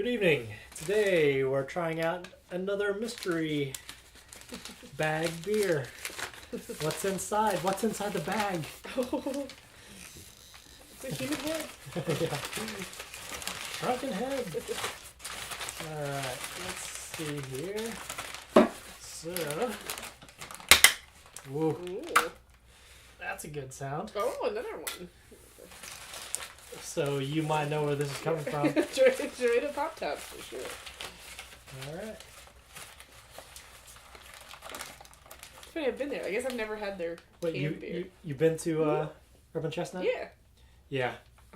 Good evening. Today we're trying out another mystery bag beer. What's inside? What's inside the bag? Oh, it's a human head. Yeah. Shrunken head. Alright, let's see here. So, whoa, Ooh. that's a good sound. Oh, another one. So you might know where this is coming from. Dorito Pop Tops for sure. Alright. It's funny, I've been there. I guess I've never had their Wait, canned beer. you've been to Urban Chestnut? Yeah. Yeah.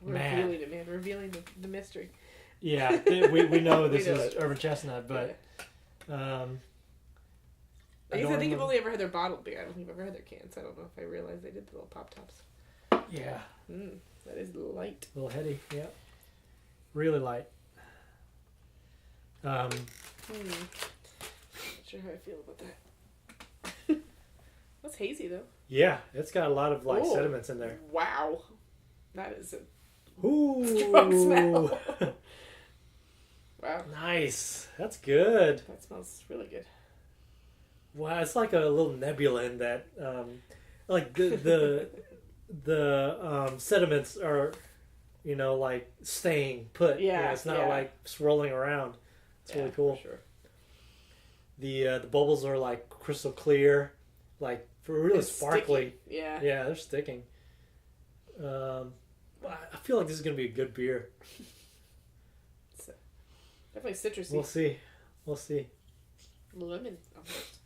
Revealing it, man. Revealing the mystery. Yeah, we know this We know is it. Urban Chestnut, but I don't think I've remember. only ever had their bottled beer. I don't think I've ever had their cans. I don't know if I realized they did the little Pop Tops. Yeah, That is light. a little heady. Yeah, really light. Not sure how I feel about that. That's hazy though. Yeah, it's got a lot of Ooh. sediments in there. Wow. That is a Ooh, strong smell. Wow. Nice. That's good. That smells really good. Wow, it's like a little nebula in that. Like the sediments are, like staying put. Yeah, It's not yeah. like swirling around. It's really cool. For sure. The bubbles are like crystal clear, like really And sparkly. sticky. Yeah. Yeah, they're sticking. I feel like this is gonna be a good beer. It's definitely citrusy. We'll see. Lemon. Almost.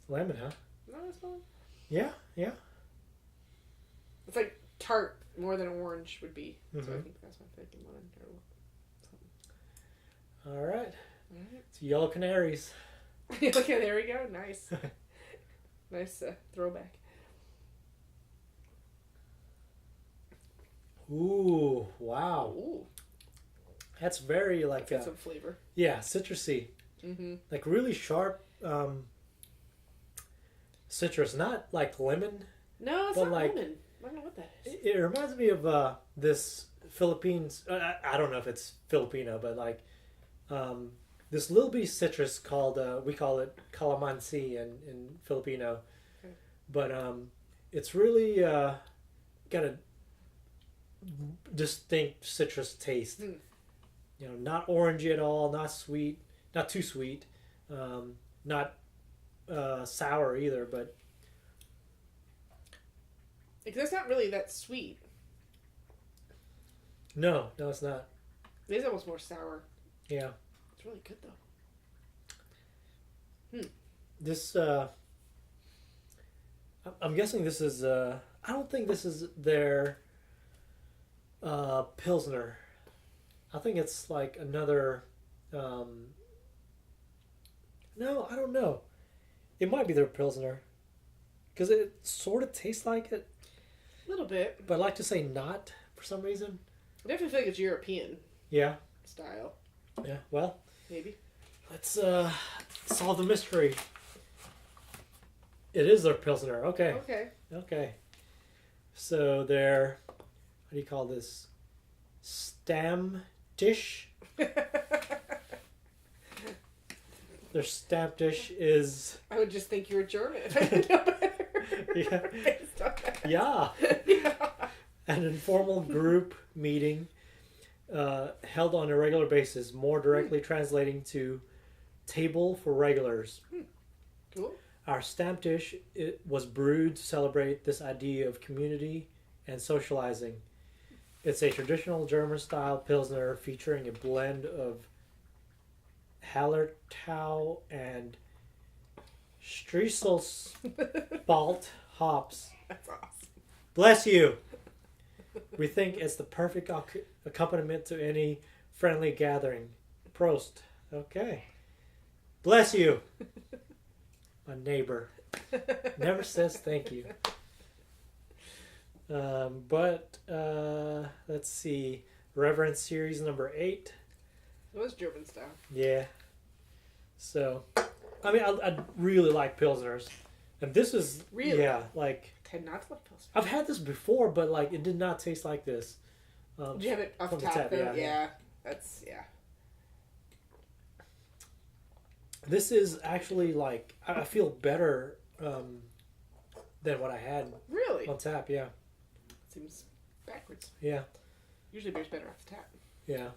Lemon, huh? No, that's fine. Yeah. It's like tart more than orange would be. So I Mhm. think that's my thinking lemon or something. All right. Alright. It's Yellow Canaries. Okay, there we go. Nice. Nice throwback. Ooh, wow. Ooh. That's very like Got some flavor. yeah, citrusy. Mm-hmm. Like really sharp citrus, not like lemon. No, it's But not like- lemon. I don't know what that is. It reminds me of this Philippines. I don't know if it's Filipino, but like this little bitty citrus called we call it calamansi in Filipino, Okay. but it's really got a distinct citrus taste. Not orangey at all, not sweet, not too sweet, not sour either, but. Because it's not really that sweet. No, it's not. It is almost more sour. Yeah. It's really good though. This, I'm guessing this is, I don't think this is their Pilsner. I think it's like another, no, I don't know. It might be their Pilsner. Because it sort of tastes like it, A little bit. but I like to say not for some reason. I definitely feel like it's European Yeah. style. Yeah. Well, Maybe. let's solve the mystery. It is their Pilsner. Okay. Okay. So their, what do you call this? Stammtisch. Their Stammtisch is I would just think you were German if I didn't know better. Yeah. Based on that. yeah, Yeah. an informal group meeting held on a regular basis, more directly translating to table for regulars. Cool. Our Stammtisch was brewed to celebrate this idea of community and socializing. It's a traditional German-style Pilsner featuring a blend of Hallertau and Streuselspalt hops. That's awesome. Bless you! We think it's the perfect accompaniment to any friendly gathering. Prost. Okay. Bless you! My neighbor never says thank you. Let's see. Reverence Series number 8. It was German style. Yeah. So, I mean, I really like Pilsners. And this is, Really? yeah, like, Tend not to love Pilsner. I've had this before, but, like, it did not taste like this. Did you have it off from the top tap, though? yeah. That's This is actually like I feel better than what I had really on tap. Yeah, seems backwards. yeah, Usually beer's better off the tap. yeah.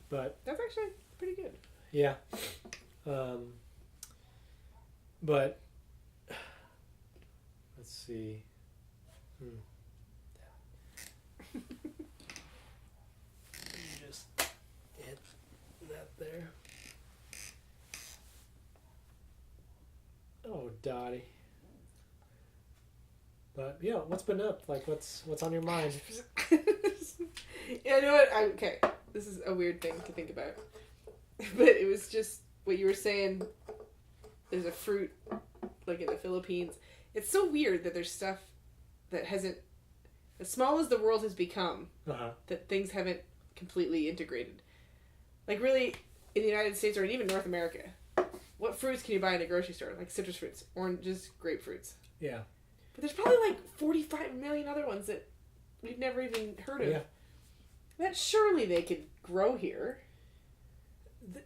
But That's actually pretty good. yeah, but let's see. Just hit that there. Oh, Dottie. But yeah, what's been up? Like, what's on your mind? Yeah, you know what? Okay, this is a weird thing to think about, but it was just what you were saying. There's a fruit, like in the Philippines. It's so weird that there's stuff that hasn't, as small as the world has become, that things haven't completely integrated. Like really, in the United States or even North America, what fruits can you buy in a grocery store? Like citrus fruits, oranges, grapefruits. Yeah. But there's probably like 45 million other ones that we've never even heard of. Yeah. That surely they could grow here.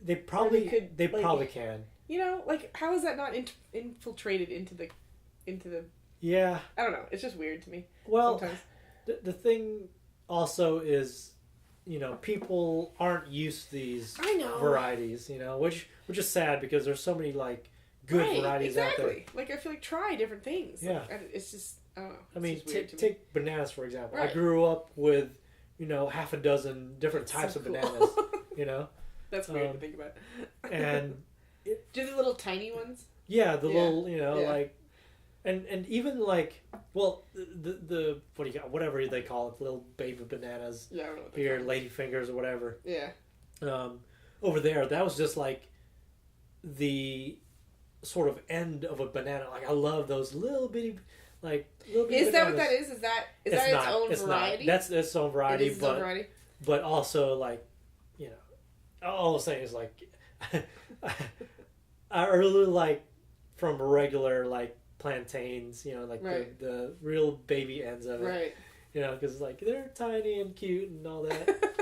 They probably could. They like, probably can. You know, like how is that not infiltrated into the? Yeah. I don't know. It's just weird to me. Well, sometimes. the thing also is, you know, people aren't used to these varieties. You know, which is sad because there's so many like good varieties out there. Like I feel like try different things. Yeah. Like, it's just I don't know. I mean, weird to me. take bananas for example. Right. I grew up with, you know, half a dozen different types so of cool. bananas. You know, That's weird to think about. and do the little tiny ones? Yeah, the little, you know, Yeah. like, and even like, well, the what do you got? Whatever they call it, little baby bananas. Yeah, I don't know what Here, lady fingers or whatever. Yeah. Over there, that was just like the sort of end of a banana. Like I love those little bitty, like little bitty. Is that what bananas. that is? Is that its own variety? That's its own variety, Its own variety? but also like, you know, all I'm saying is like, I really like from regular like plantains, you know, like the real baby ends of it, right? You know, because like they're tiny and cute and all that.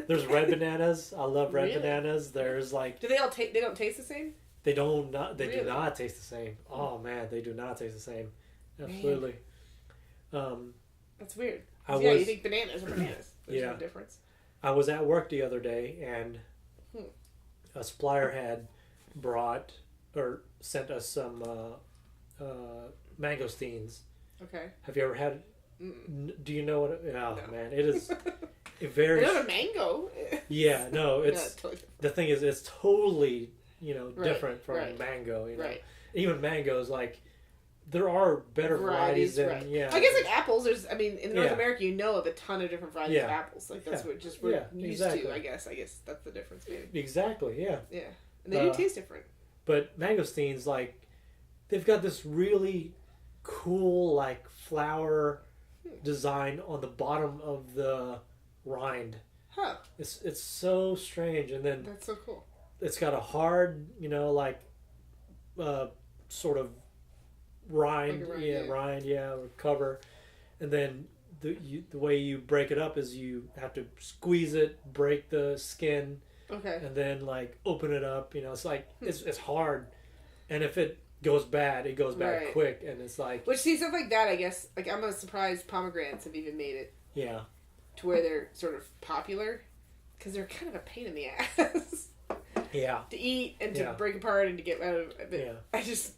There's red bananas. I love red bananas. There's like, do they all taste? They don't taste the same. They do not taste the same. Oh man, they do not taste the same. Absolutely. That's weird. You think bananas are bananas. There's no difference. I was at work the other day and a supplier had brought or sent us some mangosteens. Okay. Have you ever had? Do you know what? No. Man, it is very. Not a mango. Yeah, no, it's totally. The thing is, it's totally Right, different from mango. You know, right. Even mangoes like. There are better varieties than I guess like apples. There's in North America you know of a ton of different varieties of apples. Like that's what we're used to. I guess that's the difference maybe. Exactly. Yeah. Yeah, and they do taste different. But mangosteens, like, they've got this really cool like flower design on the bottom of the rind. Huh. It's so strange, and then that's so cool. It's got a hard, like, sort of. Rind, or cover, and then the way you break it up is you have to squeeze it, break the skin, and then like open it up. It's like it's hard, and if it goes bad, it goes bad quick, and it's like stuff like that. I guess like I'm surprised pomegranates have even made it. Yeah. To where they're sort of popular, because they're kind of a pain in the ass. Yeah. To eat and to break apart and to get out of. Yeah. I just.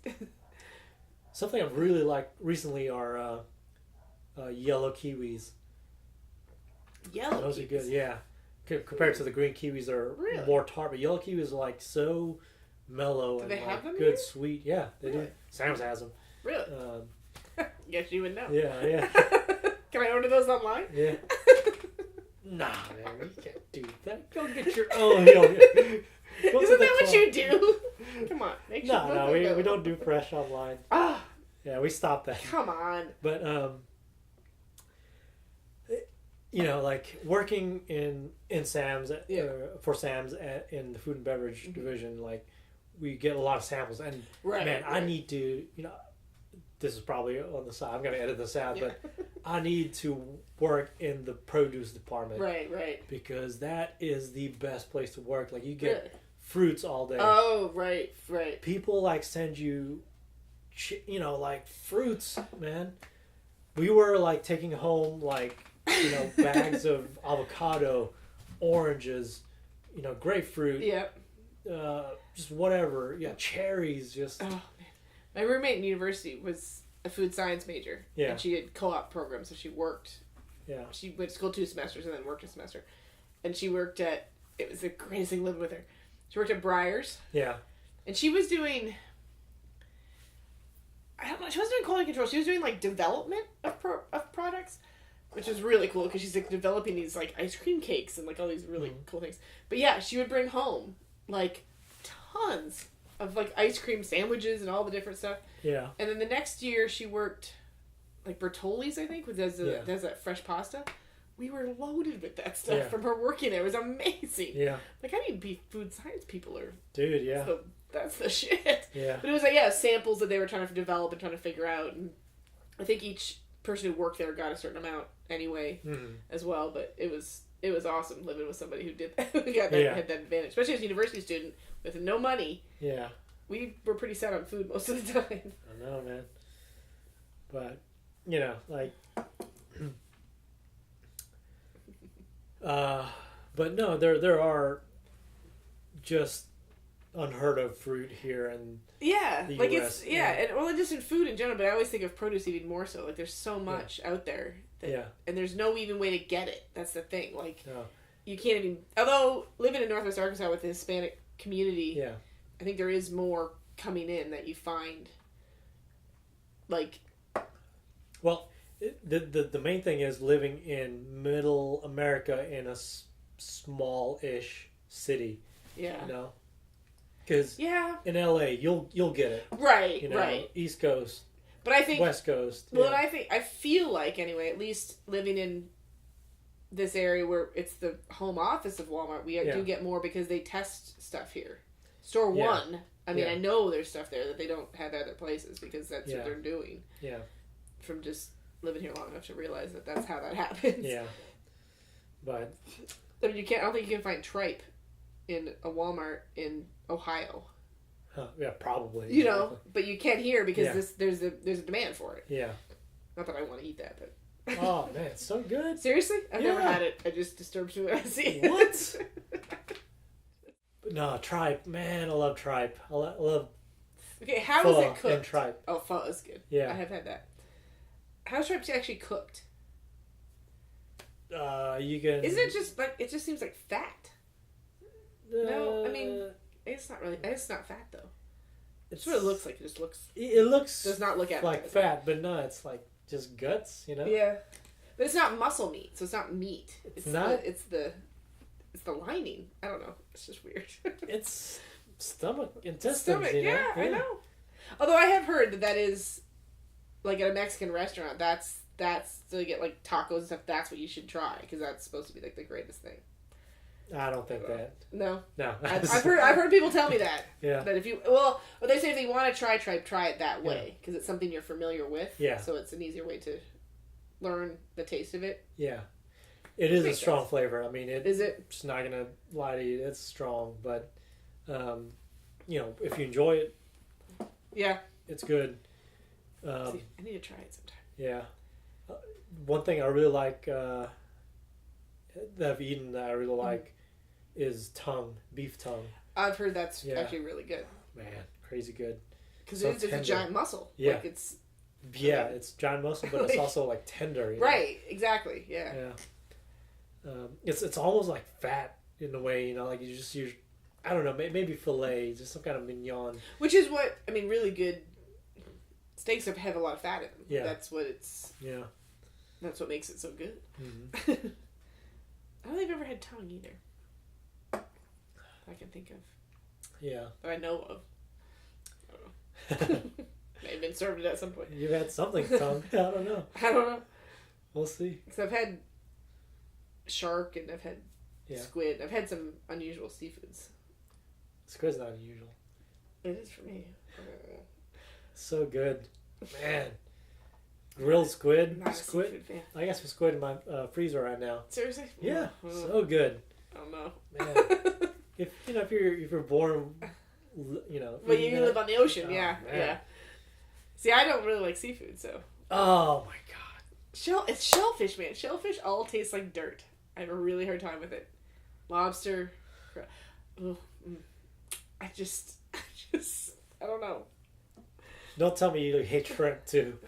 Something I've really liked recently are yellow kiwis. Yellow Those kiwis? are good, yeah. Compared to the green kiwis, they're more tart. But yellow kiwis are like so mellow and they have them good, here? sweet. Yeah, they do. Sam's has them. Really? Guess you would know. Yeah. Can I order those online? Yeah. Nah, man, you can't do that. Go get your own. Isn't that what you do? Come on, make sure. No, we don't do fresh online. Ah. Yeah, we stopped that. Come on. But like working in Sam's for Sam's in the food and beverage division, like we get a lot of samples, and I need to. This is probably on the side. I'm gonna edit this out, but I need to work in the produce department. Right. Because that is the best place to work. Like, you get Really? fruits all day. Oh, right. People, like, send you, like, fruits, man. We were, like, taking home, like, bags of avocado, oranges, grapefruit. Yep. Just whatever. Yeah, cherries. Just. Oh, man. My roommate in university was a food science major. Yeah. And she did co-op programs, so she worked. Yeah. She went to school 2 semesters and then worked a semester. And she worked at, it was the greatest thing living with her. She worked at Breyers. Yeah. And she was doing, I don't know, she wasn't doing quality control. She was doing, like, development of products, which was really cool because she's, like, developing these, like, ice cream cakes and, like, all these really cool things. But, yeah, she would bring home, like, tons of, like, ice cream sandwiches and all the different stuff. Yeah. And then the next year she worked, like, Bertoli's, I think, does that fresh pasta. We were loaded with that stuff from her working there. It was amazing. Yeah. Like, I need food science people are... Dude, yeah. That's the shit. Yeah. But it was, like, samples that they were trying to develop and trying to figure out. And I think each person who worked there got a certain amount anyway as well. But it was awesome living with somebody who did that, who got that, had that advantage. Especially as a university student with no money. Yeah. We were pretty set on food most of the time. I know, man. But, like... but no, there are just unheard of fruit here in the like US. and just in food in general, but I always think of produce even more so. Like, there's so much out there that, and there's no even way to get it. That's the thing. Like, you can't even. Although living in Northwest Arkansas with the Hispanic community, I think there is more coming in that you find. Like, well, the main thing is living in middle America in a small-ish city. Yeah. Because in LA, you'll get it. Right, right. East Coast. But I think West Coast. Well, and I feel like anyway, at least living in this area where it's the home office of Walmart, we do get more because they test stuff here. Store One. I mean, I know there's stuff there that they don't have other places because that's what they're doing. Yeah. From just living here long enough to realize that that's how that happens. Yeah. But I mean, I don't think you can find tripe in a Walmart in Ohio. Yeah, probably. You know, but you can't here because there's a demand for it. Yeah. Not that I want to eat that, but. Oh man, it's so good. Seriously, I've never had it. I just disturbs me when I see it. What? No, tripe, man, I love tripe. I love. Okay, how is it cooked? And tripe. Oh, pho is good. Yeah, I have had that. How's tripe actually cooked? You can. Isn't it just like it just seems like fat? No, I mean it's not really. It's not fat though. It's what it looks like. It just looks. It looks. Does not look like fat, but no, it's like just guts. Yeah, but it's not muscle meat, so it's not meat. It's not. It's the lining. I don't know. It's just weird. It's stomach intestines. Yeah, I know. Although I have heard that is like at a Mexican restaurant. That's to get like tacos and stuff. That's what you should try because that's supposed to be like the greatest thing. I don't think that. No. I've heard people tell me that. Yeah. That if you what they say if you want to try tripe, try it that way because it's something you're familiar with. Yeah. So it's an easier way to learn the taste of it. Yeah. It is a strong flavor. I mean, is it? Just not gonna lie to you. It's strong, but if you enjoy it, it's good. See, I need to try it sometime. Yeah. One thing I really like that I've eaten that I really like is beef tongue. I've heard that's actually really good. Man, crazy good. Because it's a giant muscle. Yeah. Like it's. Yeah, it's giant muscle, but it's also like tender. Right. Exactly. Yeah. Yeah. It's almost like fat in a way, like you just use, I don't know, maybe filet, just some kind of mignon. Which is what, I mean, really good steaks have a lot of fat in them. Yeah. That's what it's. Yeah. That's what makes it so good. Mm-hmm. I don't think I've ever had tongue either. I can think of. Yeah. That I know of. I don't know. May have been served it at some point. You've had something tongue. I don't know. We'll see. Because I've had shark and I've had squid. I've had some unusual seafoods. Squid's not unusual. It is for me. So good. Man. Grilled squid. Not a Squid. seafood fan. I got some squid in my freezer right now. Seriously? Yeah, Oh, so good. I don't know. Man. if you're born, But you eating live that- on the ocean, Oh, yeah, man. yeah. See, I don't really like seafood, so Oh my god. it's shellfish, man. Shellfish all taste like dirt. I have a really hard time with it. Lobster, I just, I don't know. Don't tell me you hate shrimp too.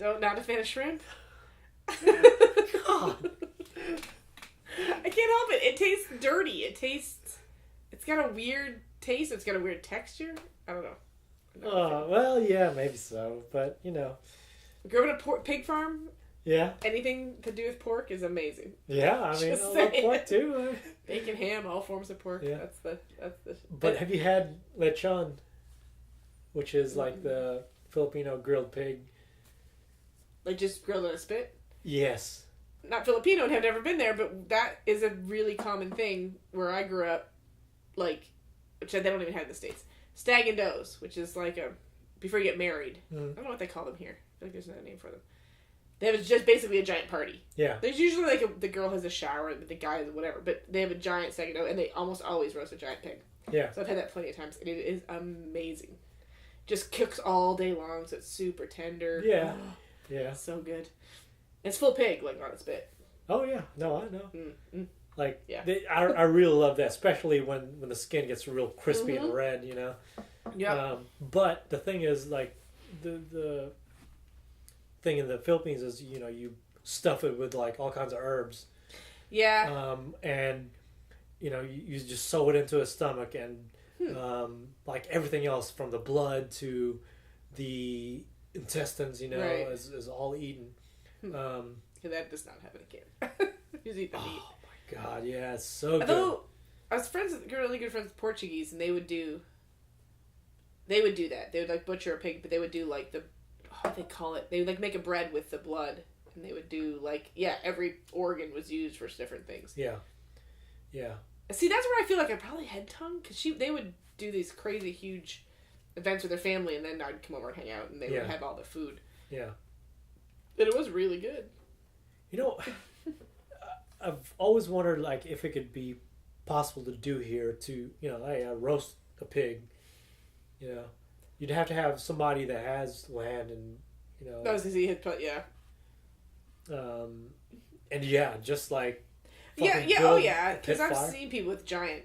Not a fan of shrimp. God. I can't help it. It tastes dirty. It's got a weird taste. It's got a weird texture. I don't know. Well, yeah, maybe so, but Growing up a pig farm, yeah, anything to do with pork is amazing. yeah. I mean, Just I love saying. pork too. Bacon, ham, all forms of pork. Yeah. That's the. But have you had lechon, which is like the Filipino grilled pig? Like just grilled on a spit? Yes. Not Filipino and have never been there, but that is a really common thing where I grew up, which they don't even have in the States. Stag and does, which is like before you get married. I don't know what they call them here. I feel like there's no name for them. They have just basically a giant party. Yeah. There's usually the girl has a shower, the guy has whatever, but they have a giant stag and doe, and they almost always roast a giant pig. Yeah. So I've had that plenty of times, and it is amazing. Just cooks all day long, so it's super tender. Yeah. Oh, Yeah. so good. It's full pig, like on its spit. Oh yeah. No, I know. Mm-hmm. Like, Yeah. I really love that, especially when the skin gets real crispy Mm-hmm. and red, Yeah. But the thing is, like, the thing in the Philippines is, you stuff it with like all kinds of herbs, Yeah. and you just sew it into his stomach, and like everything else from the blood to the intestines, Right. is all eaten. That does not happen again. Just eat the meat. Oh my god, yeah, it's so good. Although I was really good friends with Portuguese, and they would do that. They would like butcher a pig, but they would do like what do they call it? They would like make a bread with the blood, and they would do every organ was used for different things. Yeah. Yeah. See, that's where I feel like I probably had tongue, because they would do these crazy huge events with their family, and then I'd come over and hang out, and they would have all the food. Yeah. And it was really good. I've always wondered, like, if it could be possible to do here to, roast a pig. You'd have to have somebody that has land and, That was because he had put, and yeah, just like. Yeah, build oh a yeah, pit because I've fire. seen people with giant.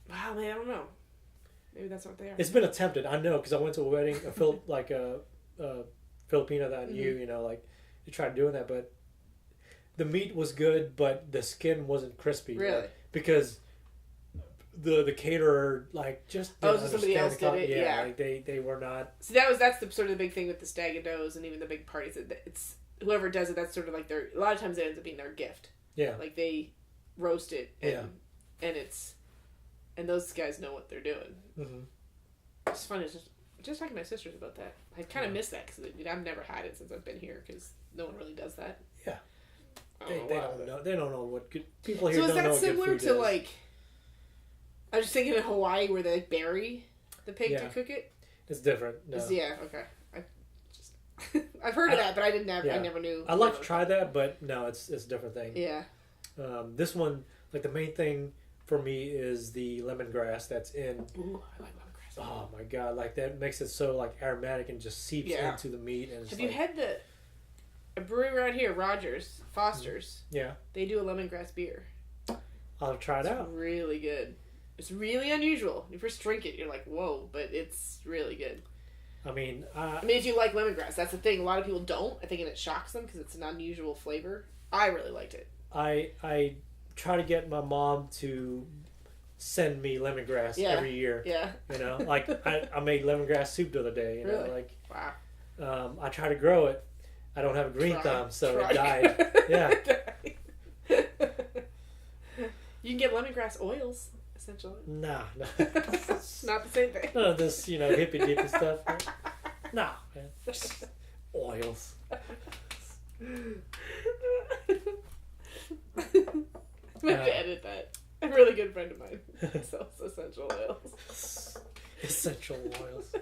Wow, man, I don't know. Maybe that's what they are. It's been attempted, I know, because I went to a wedding, a Filipino that I knew, like, they tried doing that, but the meat was good, but the skin wasn't crispy. Really? Because the caterer, like, just didn't so somebody else understand did it? Yeah. Like, they were not. So that's the sort of the big thing with the stag and does, and even the big parties. It's whoever does it. That's sort of like a lot of times it ends up being their gift. Yeah. Like they roast it, and those guys know what they're doing. Mm-hmm. It's funny. It's just talking to my sisters about that. I kind of miss that because I've never had it since I've been here because no one really does that. Yeah. I They don't don't know. They don't know what good people here So is don't know that what good similar food to is. like? I was just thinking in Hawaii where they bury the pig to Yeah. cook it. It's different. No. Yeah. Okay. I've heard of that, but I never knew. I'd like to try that, but no, it's a different thing. Yeah. This one, like, the main thing for me is the lemongrass that's in. Ooh, I like lemongrass. Oh my god! Like, that makes it so like aromatic and just seeps into the meat. And it's Have you had a brewery around here, Rogers, Foster's? Yeah. They do a lemongrass beer. I'll try it out. It's really good. It's really unusual. When you first drink it, you're like, whoa, but it's really good. I mean, if you like lemongrass, that's the thing. A lot of people don't. I think it shocks them because it's an unusual flavor. I really liked it. I try to get my mom to send me lemongrass every year. Yeah. Like I made lemongrass soup the other day. Really? Like, wow. I try to grow it. I don't have a green thumb, so it died. Yeah. You can get lemongrass oils, essentially. Nah. Not the same thing. None of this, hippy dippy stuff. Nah, man. Oils. I have to edit that. A really good friend of mine sells essential oils. Essential oils.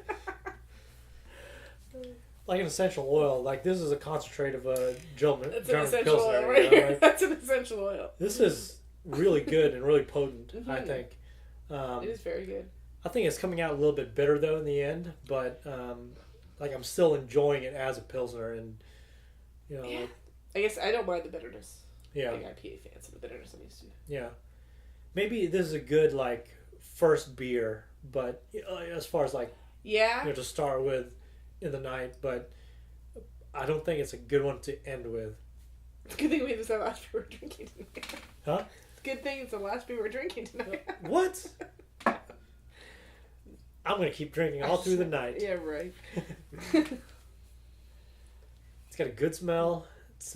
like an essential oil. Like this is a concentrate of a German That's an German essential Pilsner. oil right You know, here. like, That's an essential oil. this is really good and really potent. I Mhm. think. It is very good. I think it's coming out a little bit bitter though in the end, but like I'm still enjoying it as a Pilsner, and you know, Yeah. I guess I don't mind the bitterness. yeah, Big IPA fans of the bitterness I'm used to. yeah. Maybe this is a good like first beer, but as far as like Yeah. to start with in the night, but I don't think it's a good one to end with. It's a good thing we was the last beer we're drinking tonight. Huh? It's a good thing it's the last beer we're drinking tonight. What? I'm gonna keep drinking all through the night. Yeah, right. It's got a good smell. It's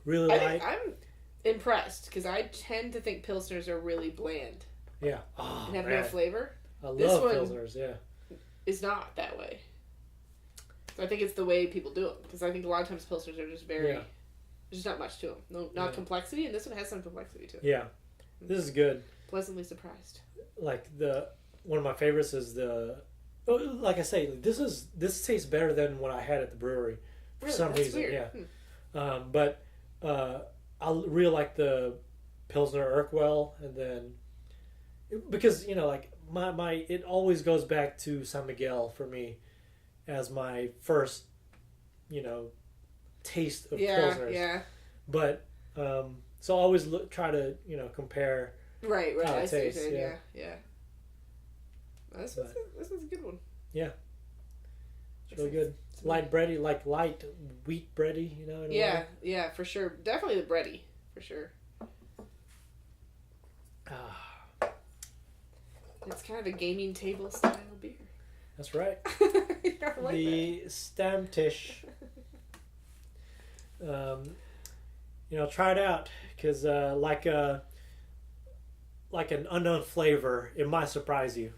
really I light. think I'm impressed because I tend to think Pilsners are really bland Yeah. Oh, and have man. no flavor. I This love one- Pilsners. Yeah. It's not that way. So I think it's the way people do them because I think a lot of times Pilsners are just very. Yeah. There's just not much to them. No, not Yeah. complexity, and this one has some complexity to it. Yeah. This is good. Pleasantly surprised. Like one of my favorites is like I say, this tastes better than what I had at the brewery for Really? some That's reason. weird. Yeah. But I really like the Pilsner Urquell, and then because like my it always goes back to San Miguel for me as my first taste of Yeah, Pilsners. yeah. But so I always try to compare. Right, How it I see what you're tastes, saying. yeah. Yeah. This was a good one. It's really good. Light bready, like light wheat bready, in a Yeah, way. yeah, for sure. Definitely the bready, for sure. Ah, It's kind of a gaming table style beer. that's right. I like The Stammtisch. Try it out because like an unknown flavor, it might surprise you.